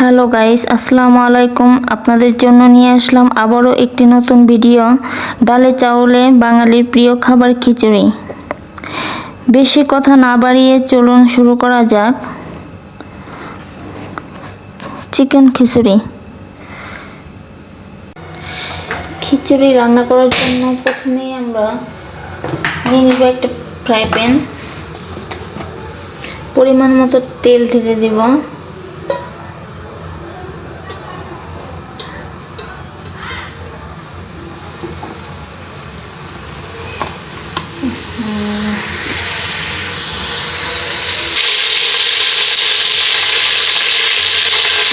Hello guys, আসসালামু আলাইকুম। আপনাদের জন্য নিয়ে আসলাম আবারও একটি নতুন ভিডিও। ডালে চাউলে বাঙালির প্রিয় খাবার খিচুড়ি। বেশি কথা না বাড়িয়ে চলুন শুরু করা যাক। চিকেন খিচুড়ি। খিচুড়ি রান্না করার জন্য প্রথমেই আমরা নিয়ে নিব একটা ফ্রাই প্যান। পরিমাণ মতো তেল ঢেলে দিব।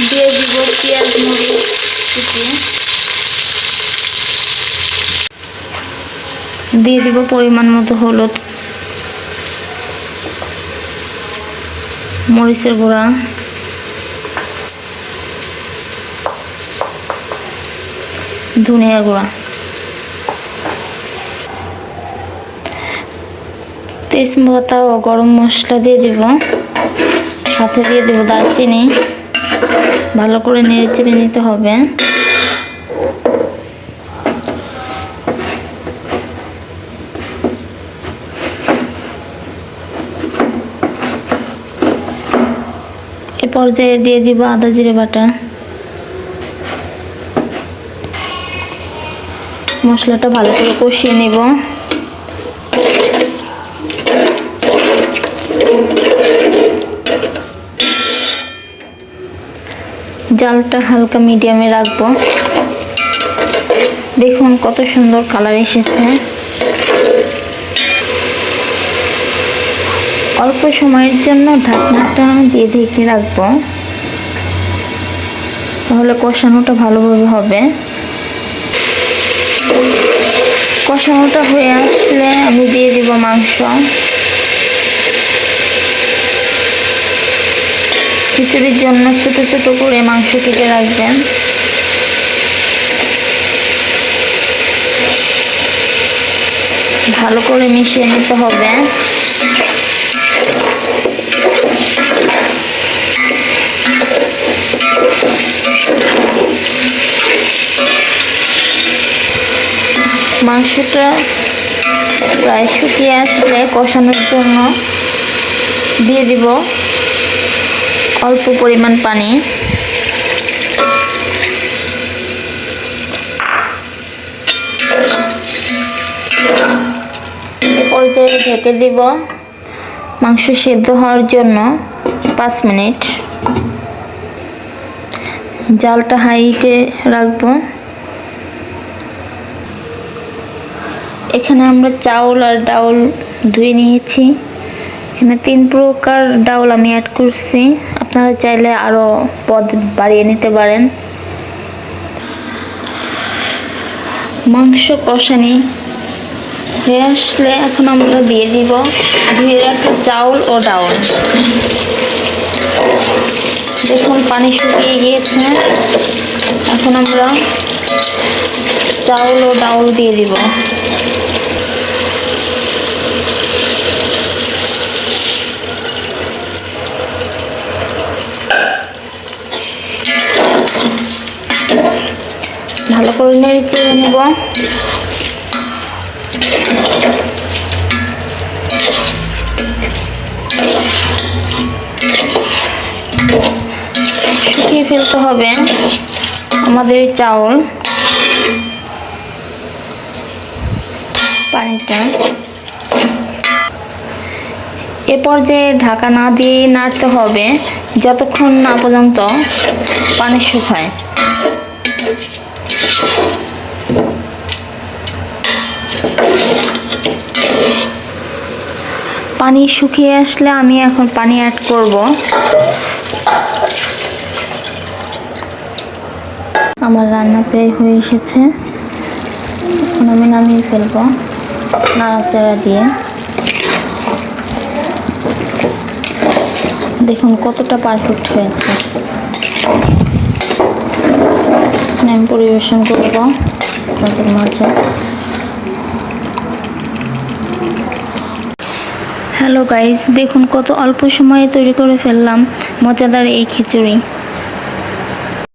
দিয়ে দিব পেঁয়াজ মরিচ কুচি, দিয়ে দিব পরিমাণ মতো হলুদ, মরিচের গুঁড়া, ধনিয়া গুঁড়া, তেজপাতা ও গরম মশলা দিয়ে দিব। সাথে দিয়ে দেব দারচিনি। ভালো করে নেড়ে চেড়ে নিতে হবে। এ পর্যায়ে দিয়ে দিব আদা জিরে বাটা। মশলাটা ভালো করে কষিয়ে নেব। জালটা হালকা মিডিয়ামে রাখবো। দেখুন কত সুন্দর কালার এসেছে। অল্প সময়ের জন্য ঢাকনাটা দিয়ে ঢেকে রাখবো, তাহলে কষানোটা ভালোভাবে হবে। কষানোটা হয়ে আসলে আমি দিয়ে দিব মাংস। খিচুড়ির জন্য ছোট ছোট করে মাংস কেটে রাখবেন। ভালো করে মিশিয়ে নিতে হবে। মাংসটা প্রায় শুকিয়ে আসলে কষানোর জন্য দিয়ে দিব অল্প পরিমাণ পানি। এ পর্যায়ে ঢেকে দিব মাংস সিদ্ধ হওয়ার জন্য 5 মিনিট। জালটা হাইটে রাখবো। এখানে আমরা চাউল আর ডাউল ধুয়ে নিয়েছি। এখানে 3 প্রকার ডাউল আমি অ্যাড করছি। আপনারা চাইলে আরো পদ বাড়িয়ে নিতে পারেন। মাংস কষানি হয়ে আসলে এখন আমরা দিয়ে দিব ধুয়ে রাখা চাউল ও ডাউল। দেখুন পানি শুকিয়ে গিয়েছে। এখন আমরা চাউল ও ডাউল দিয়ে দিব। ভালো করে নেড়ে চেড়ে নেব। শুকিয়ে ফেলতে হবে আমাদের চাউল পানিটা। এ পর্যায়ে ঢাকা না দিয়ে নাড়তে হবে যতক্ষণ না পর্যন্ত পানি শুকায়। পানি শুকিয়ে আসলে আমি এখন পানি অ্যাড করব। আমার রান্না প্রায় হয়ে এসেছে। এখন আমি নামিয়ে ফেলবো নাড়াচাড়া দিয়ে। দেখুন কতটা পারফেক্ট হয়েছে। আমি পরিবেশন করব আপনাদের মাঝে। হ্যালো গাইস, দেখুন কত অল্প সময়ে তৈরি করে ফেললাম মজাদার এই খিচুড়ি।